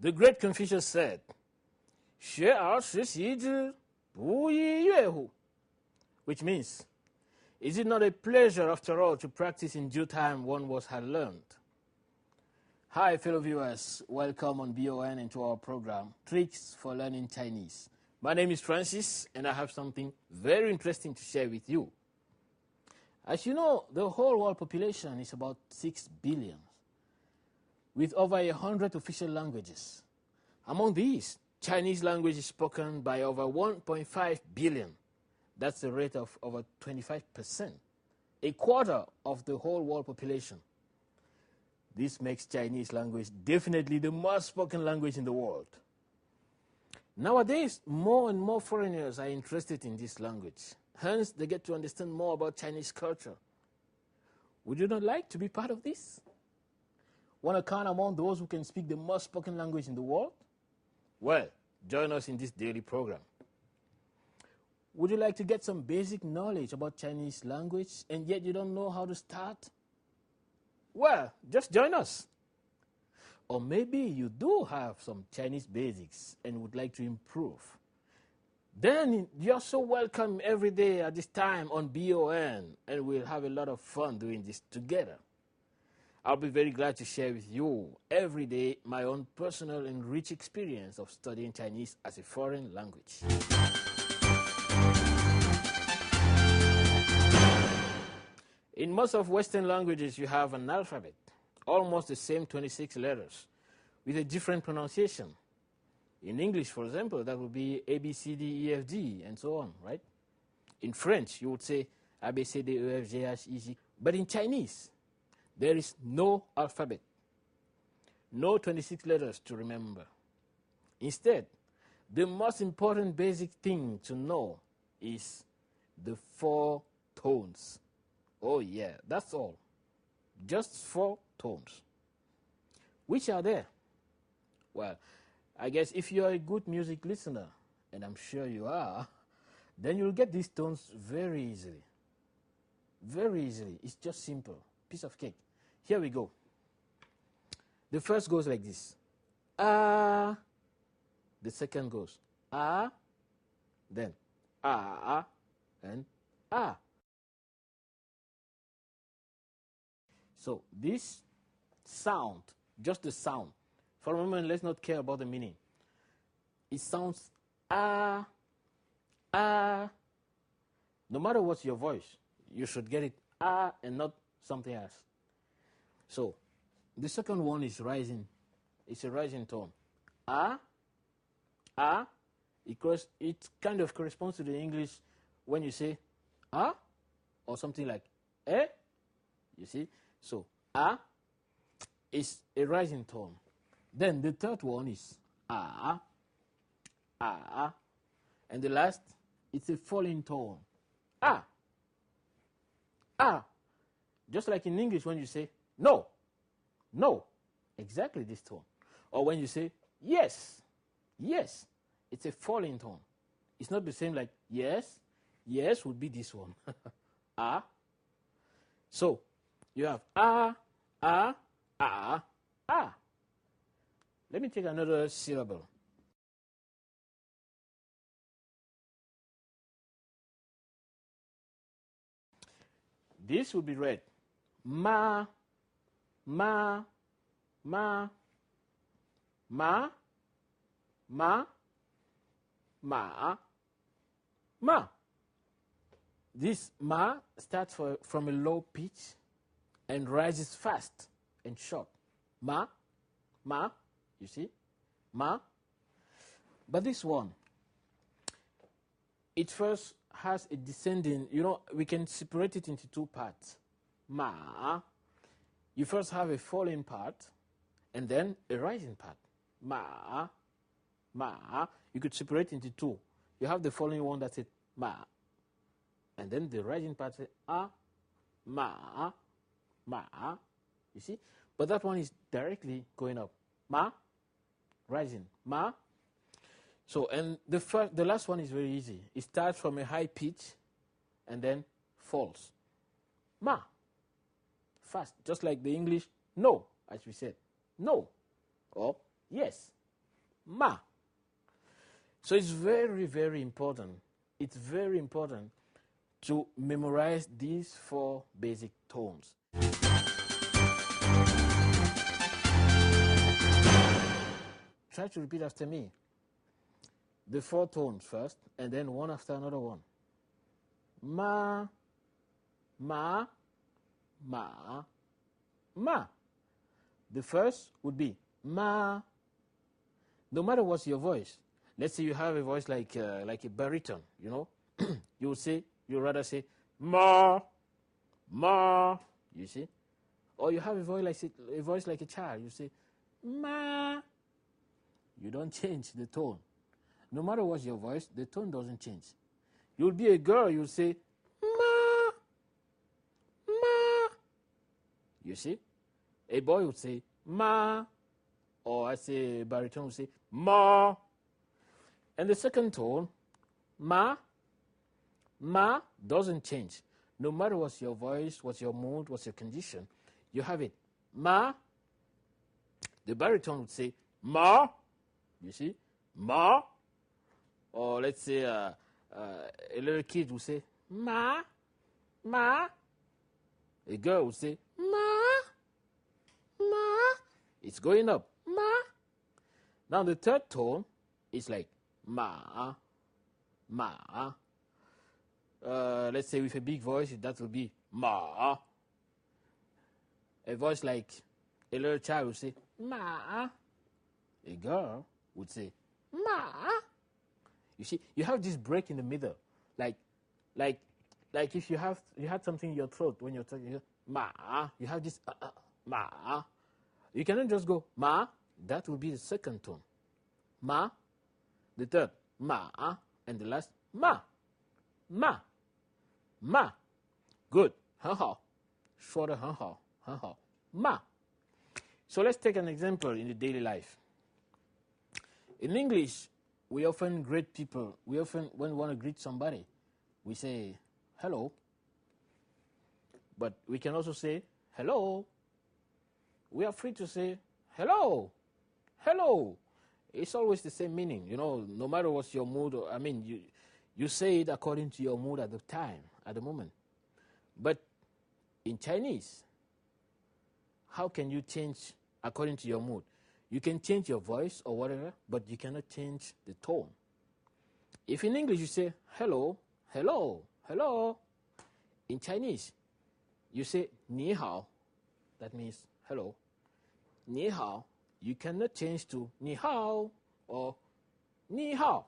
The great Confucius said, 学而时习之，不亦说乎? Which means, is it not a pleasure after all to practice in due time what one had learned? Hi fellow viewers, welcome on BON and to our program, Tricks for Learning Chinese. My name is Francis and I have something very interesting to share with you. As you know, the whole world population is about 6 billion, with over 100 official languages. Among these, Chinese language is spoken by over 1.5 billion. That's a rate of over 25%, a quarter of the whole world population. This makes Chinese language definitely the most spoken language in the world. Nowadays, more and more foreigners are interested in this language. Hence, they get to understand more about Chinese culture. Would you not like to be part of this? Want to count among those who can speak the most spoken language in the world? Well, join us in this daily program. Would you like to get some basic knowledge about Chinese language and yet you don't know how to start? Well, just join us. Or maybe you do have some Chinese basics and would like to improve. Then you're so welcome every day at this time on BON, and we'll have a lot of fun doing this together. I'll be very glad to share with you every day my own personal and rich experience of studying Chinese as a foreign language. In most of Western languages, you have an alphabet, almost the same 26 letters, with a different pronunciation. In English, for example, that would be A, B, C, D, E, F, G, and so on, right? In French, you would say A, B, C, D, E, F, G, H, I, J. But in Chinese, there is no alphabet, no 26 letters to remember. Instead, the most important basic thing to know is the 4 tones. Oh yeah, that's all. Just 4 tones. Which are there? Well, I guess if you're a good music listener, and I'm sure you are, then you'll get these tones very easily. Very easily. It's just simple. Piece of cake. Here we go. The first goes like this. Ah. The second goes ah. Then ah and ah. So this sound, just the sound, for a moment, let's not care about the meaning. It sounds ah, ah. No matter what's your voice, you should get it ah and not something else. So the second one is rising. It's a rising tone. Ah, ah. It kind of corresponds to the English when you say ah or something like eh. You see? So ah is a rising tone. Then the third one is ah, ah, and the last, it's a falling tone. Ah, ah. Just like in English when you say no, no, exactly this tone. Or when you say yes, yes, it's a falling tone. It's not the same like yes, yes would be this one. Ah. So you have ah, ah, ah, ah. Let me take another syllable. This will be read ma, ma, ma, ma, ma, ma, ma. This ma starts from a low pitch and rises fast and short. Ma, ma, you see? Ma. But this one, it first has a descending, we can separate it into 2 parts. Ma. You first have a falling part and then a rising part. Ma, ma. You could separate into 2. You have the falling one that's it, ma. And then the rising part is ah, ma, ma. You see? But that one is directly going up. Ma, rising. Ma. So, and the last one is very easy. It starts from a high pitch and then falls. Ma. Fast. Just like the English no, as we said. No. Or yes. ma. So it's very, very important. It's very important to memorize these 4 basic tones. Try to repeat after me. The 4 tones first, and then one after another one. Ma, ma, ma, ma. The first would be ma. No matter what's your voice. Let's say you have a voice like a baritone, you know. You rather say ma, ma. You see, or you have a voice like a child. You say ma. You don't change the tone. No matter what's your voice, the tone doesn't change. You'll be a girl. You'll say ma, ma. You see, a boy would say ma, or I say baritone would say ma. And the second tone, ma, ma doesn't change. No matter what's your voice, what's your mood, what's your condition, you have it. Ma. The baritone would say ma. You see, ma. Or let's say a little kid would say ma, ma. A girl would say ma, ma. It's going up, ma. Now the third tone is like ma, ma. Let's say with a big voice, that will be ma. A voice like a little child would say ma. A girl would say ma. You see, you have this break in the middle, like if you had something in your throat when you're talking, ma. You have this ma. You cannot just go ma. That will be the second tone, ma. The third, ma, and the last, ma, ma, ma. Good. Ha-ha. Shorter, ha-ha, ha-ha, ma. So let's take an example in the daily life. In English, we often greet people. When we want to greet somebody, we say hello. But we can also say hello. We are free to say hello, hello. It's always the same meaning, you know, no matter what's your mood. You say it according to your mood at the time, at the moment. But in Chinese, how can you change according to your mood? You can change your voice or whatever, but you cannot change the tone. If in English you say hello, hello, hello, in Chinese, you say ni hao, that means hello. Ni hao, you cannot change to ni hao or ni hao.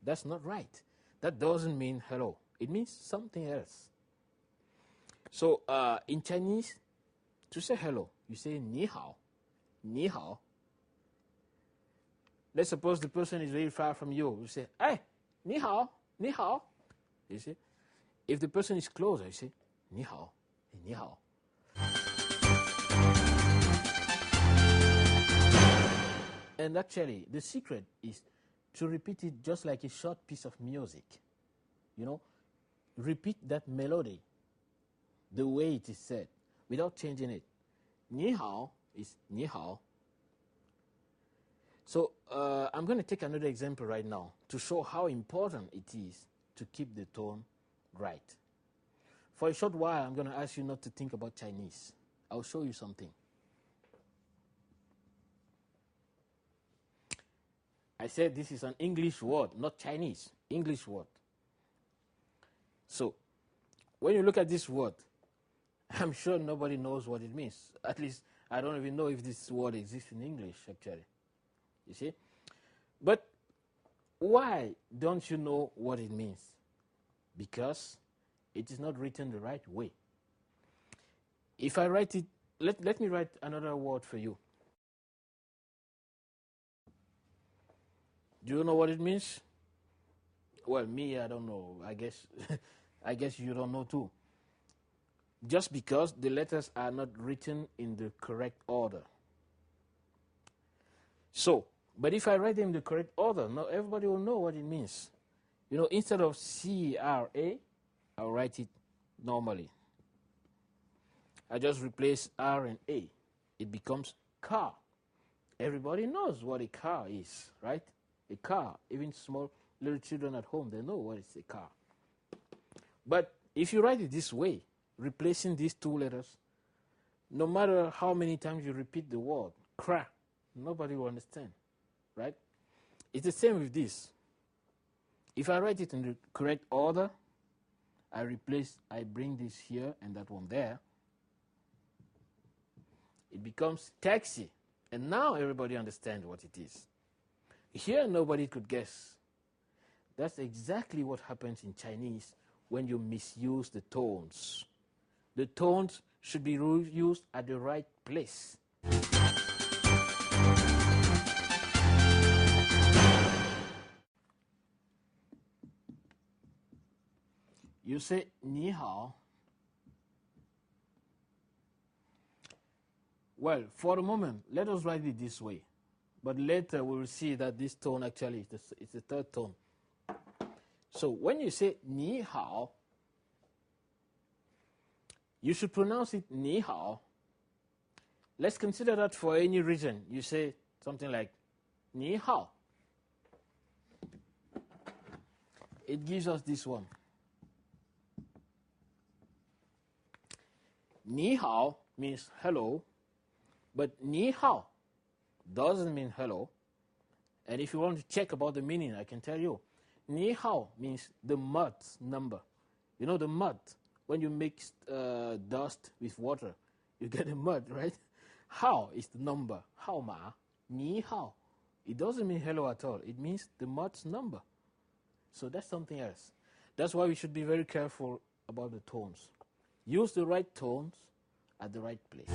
That's not right. That doesn't mean hello. It means something else. So in Chinese, to say hello, you say ni hao, ni hao. Let's suppose the person is very far from you. You say, hey, ni hao, ni hao. You see? If the person is closer, you say, ni hao, ni hao. And actually, the secret is to repeat it just like a short piece of music. You know, repeat that melody the way it is said without changing it. Ni hao is ni hao. So I'm going to take another example right now to show how important it is to keep the tone right. For a short while, I'm going to ask you not to think about Chinese. I'll show you something. I said this is an English word, not Chinese. English word. So, when you look at this word, I'm sure nobody knows what it means. At least, I don't even know if this word exists in English, actually. You see? But why don't you know what it means? Because it is not written the right way. If I write it, let me write another word for you. Do you know what it means? Well, me, I don't know. I guess you don't know too. Just because the letters are not written in the correct order. So, but if I write them in the correct order, now everybody will know what it means. You know, instead of C-R-A, I'll write it normally. I just replace R and A. It becomes car. Everybody knows what a car is, right? A car, even small little children at home, they know what is a car. But if you write it this way, replacing these two letters, no matter how many times you repeat the word, kra, nobody will understand, right? It's the same with this. If I write it in the correct order, I bring this here and that one there, it becomes taxi. And now everybody understands what it is. Here, nobody could guess. That's exactly what happens in Chinese when you misuse the tones. The tones should be used at the right place. You say, 你好. Well, for the moment, let us write it this way. But later we will see that this tone actually is the third tone. So when you say 你好, you should pronounce it 你好. Let's consider that for any region. You say something like 你好. It gives us this one. 你好 means hello, but 你好 doesn't mean hello. And if you want to check about the meaning, I can tell you. 你好 means the mud number. You know the mud? When you mix dust with water, you get a mud, right? How is the number. 号码, 你好. It doesn't mean hello at all. It means the mud's number. So that's something else. That's why we should be very careful about the tones. Use the right tones at the right place.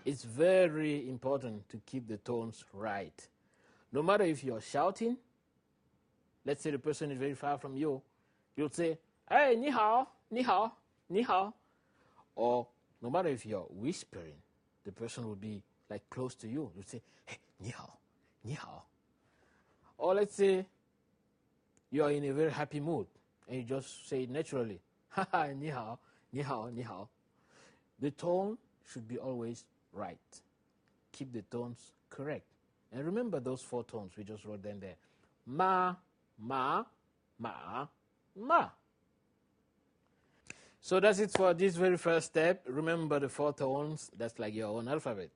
It's very important to keep the tones right. No matter if you're shouting, let's say the person is very far from you, you'll say, hey, 你好, 你好, 你好. Or no matter if you're whispering, the person will be like close to you. You'll say, hey, 你好, 你好. Or let's say you are in a very happy mood and you just say it naturally, 哈哈, 你好, 你好, 你好. The tone should be always right. Keep the tones correct. And remember those four tones, we just wrote them there. Ma, ma, ma, ma. So that's it for this very first step. Remember the four tones. That's like your own alphabet.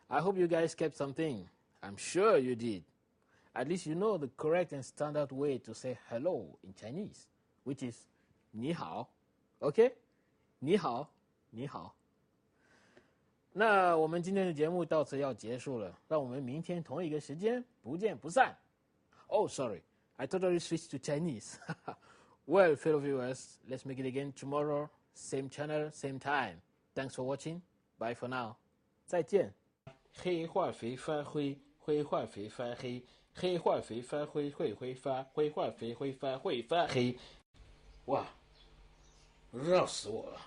I hope you guys kept something. I'm sure you did. At least you know the correct and standard way to say hello in Chinese, which is 你好. Okay? 你好, 你好. 那我们今天的节目到此要结束了，让我们明天同一个时间不见不散。Oh, sorry, I totally switched to Chinese. Well, fellow viewers, let's make it again tomorrow, same channel, same time. Thanks for watching. Bye for now. 再见。黑化肥发灰，灰化肥发黑，黑化肥发灰会挥发，灰化肥挥发会发黑。哇，绕死我了。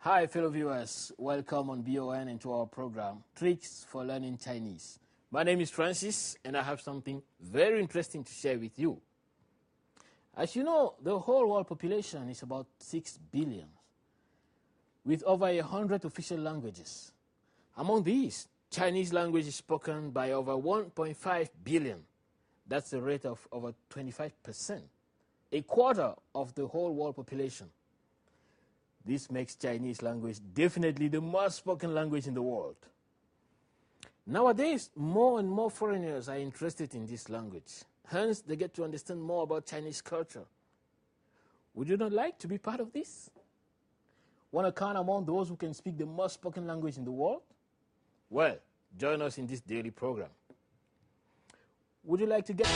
Hi, fellow viewers. Welcome on BON and to our program, Tricks for Learning Chinese. My name is Francis, and I have something very interesting to share with you. As you know, the whole world population is about 6 billion, with over 100 official languages. Among these, Chinese language is spoken by over 1.5 billion. That's a rate of over 25%, a quarter of the whole world population. This makes Chinese language definitely the most spoken language in the world. Nowadays, more and more foreigners are interested in this language. Hence, they get to understand more about Chinese culture. Would you not like to be part of this? Want to count among those who can speak the most spoken language in the world? Well, join us in this daily program. Would you like to get...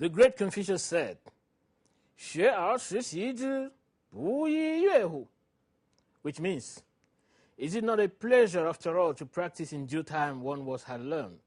The great Confucius said, 学而时习之，不亦说乎? Which means, is it not a pleasure after all to practice in due time what was had learned?